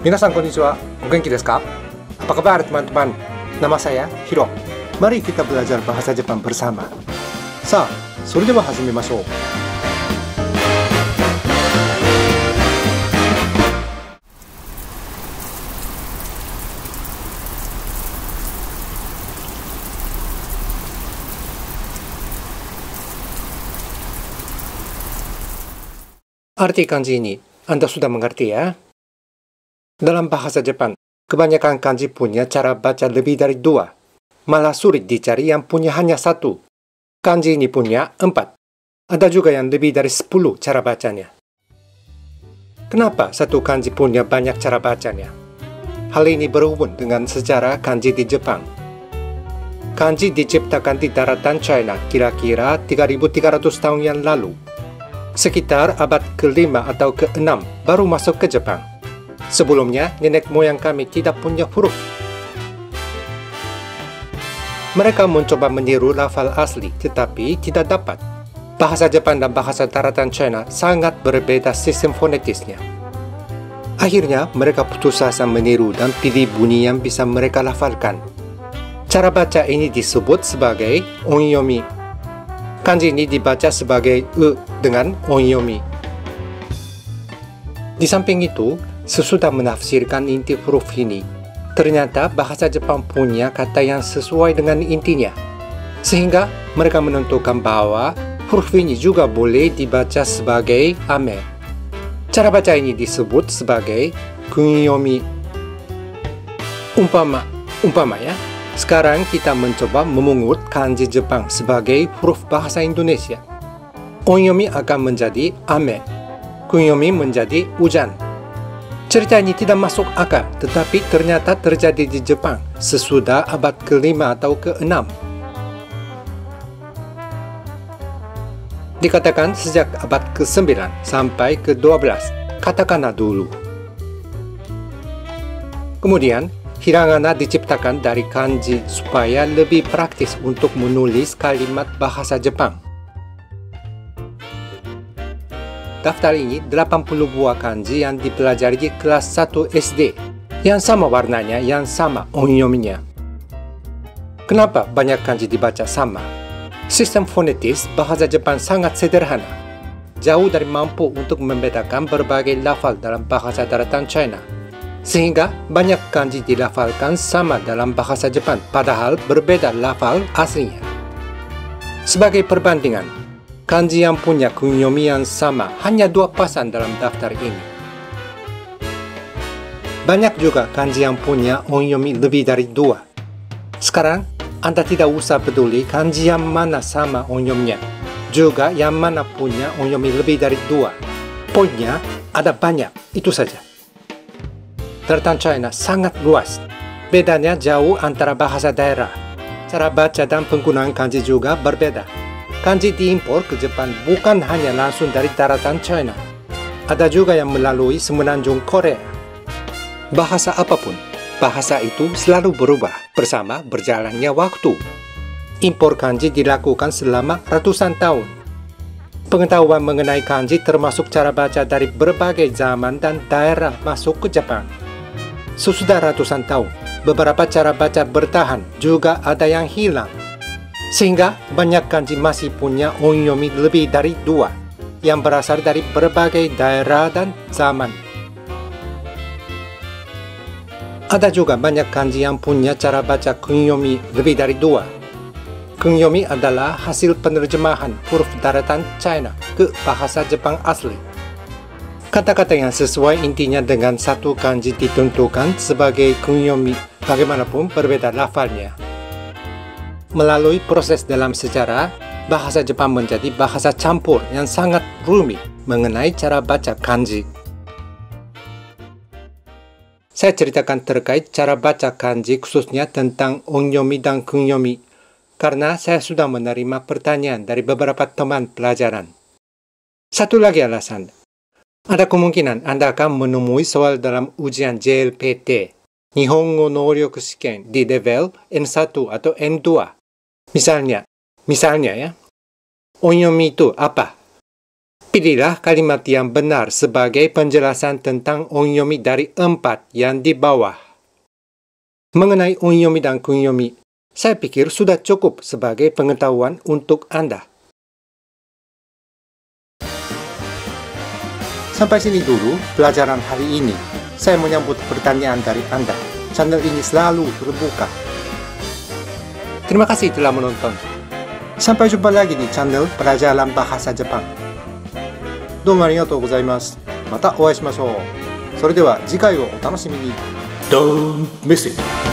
Minasan konnichiwa, o genki desu ka? Apa kabar teman-teman? Nama saya Hiro. Mari kita belajar bahasa Jepang bersama. Sa, それでは始めましょう. Arti kanji ini Anda sudah mengerti ya? Dalam bahasa Jepang, kebanyakan kanji punya cara baca lebih dari 2. Malah sulit dicari yang punya hanya 1. Kanji ini punya 4. Ada juga yang lebih dari 10 cara bacanya. Kenapa satu kanji punya banyak cara bacanya? Hal ini berhubung dengan sejarah kanji di Jepang. Kanji diciptakan di daratan China kira-kira 3.300 tahun yang lalu. Sekitar abad ke-5 atau ke-6 baru masuk ke Jepang. Sebelumnya, nenek moyang kami tidak punya huruf. Mereka mencoba meniru lafal asli, tetapi tidak dapat. Bahasa Jepang dan bahasa daratan China sangat berbeda sistem fonetisnya. Akhirnya, mereka putus asa meniru dan pilih bunyi yang bisa mereka lafalkan. Cara baca ini disebut sebagai onyomi. Kanji ini dibaca sebagai dengan onyomi. Di samping itu, sesudah menafsirkan inti huruf ini, ternyata bahasa Jepang punya kata yang sesuai dengan intinya. Sehingga mereka menentukan bahwa huruf ini juga boleh dibaca sebagai ame. Cara baca ini disebut sebagai kunyomi. Umpama ya, sekarang kita mencoba memungut kanji Jepang sebagai huruf bahasa Indonesia. Onyomi akan menjadi ame. Kunyomi menjadi hujan. Cerita ini tidak masuk akal, tetapi ternyata terjadi di Jepang sesudah abad ke-5 atau ke-6. Dikatakan sejak abad ke-9 sampai ke-12, katakana dulu. Kemudian, hiragana diciptakan dari kanji supaya lebih praktis untuk menulis kalimat bahasa Jepang. Daftar ini 80 buah kanji yang dipelajari di kelas 1 SD, yang sama warnanya, yang sama onyominya. Kenapa banyak kanji dibaca sama? Sistem fonetis bahasa Jepang sangat sederhana, jauh dari mampu untuk membedakan berbagai lafal dalam bahasa daratan China. Sehingga banyak kanji dilafalkan sama dalam bahasa Jepang, padahal berbeda lafal aslinya. Sebagai perbandingan, kanji yang punya kunyomi yang sama hanya 2 pasang dalam daftar ini. Banyak juga kanji yang punya onyomi lebih dari 2. Sekarang, Anda tidak usah peduli kanji yang mana sama onyominya, juga yang mana punya onyomi lebih dari 2. Poinnya ada banyak, itu saja. Daratan China sangat luas. Bedanya jauh antara bahasa daerah. Cara baca dan penggunaan kanji juga berbeda. Kanji diimpor ke Jepang bukan hanya langsung dari daratan China. Ada juga yang melalui semenanjung Korea. Bahasa apapun, bahasa itu selalu berubah bersama berjalannya waktu. Impor kanji dilakukan selama ratusan tahun. Pengetahuan mengenai kanji termasuk cara baca dari berbagai zaman dan daerah masuk ke Jepang. Sesudah ratusan tahun, beberapa cara baca bertahan, juga ada yang hilang. Sehingga banyak kanji masih punya onyomi lebih dari 2 yang berasal dari berbagai daerah dan zaman. Ada juga banyak kanji yang punya cara baca kunyomi lebih dari 2. Kunyomi adalah hasil penerjemahan huruf daratan China ke bahasa Jepang asli. Kata-kata yang sesuai intinya dengan satu kanji ditentukan sebagai kunyomi, bagaimanapun berbeda lafalnya. Melalui proses dalam sejarah, bahasa Jepang menjadi bahasa campur yang sangat rumit mengenai cara baca kanji. Saya ceritakan terkait cara baca kanji khususnya tentang onyomi dan kunyomi, karena saya sudah menerima pertanyaan dari beberapa teman pelajaran. Satu lagi alasan, ada kemungkinan Anda akan menemui soal dalam ujian JLPT, Nihongo Noryoku Shiken di level N1 atau N2. Misalnya ya, onyomi itu apa? Pilihlah kalimat yang benar sebagai penjelasan tentang onyomi dari 4 yang di bawah. Mengenai onyomi dan kunyomi, saya pikir sudah cukup sebagai pengetahuan untuk Anda. Sampai sini dulu pelajaran hari ini. Saya menyambut pertanyaan dari Anda. Channel ini selalu terbuka. Terima kasih telah menonton. Sampai jumpa lagi di channel Pelajaran Bahasa Jepang. どうもありがとうございます。またお会いしましょう。それでは次回をお楽しみに。Don't miss it!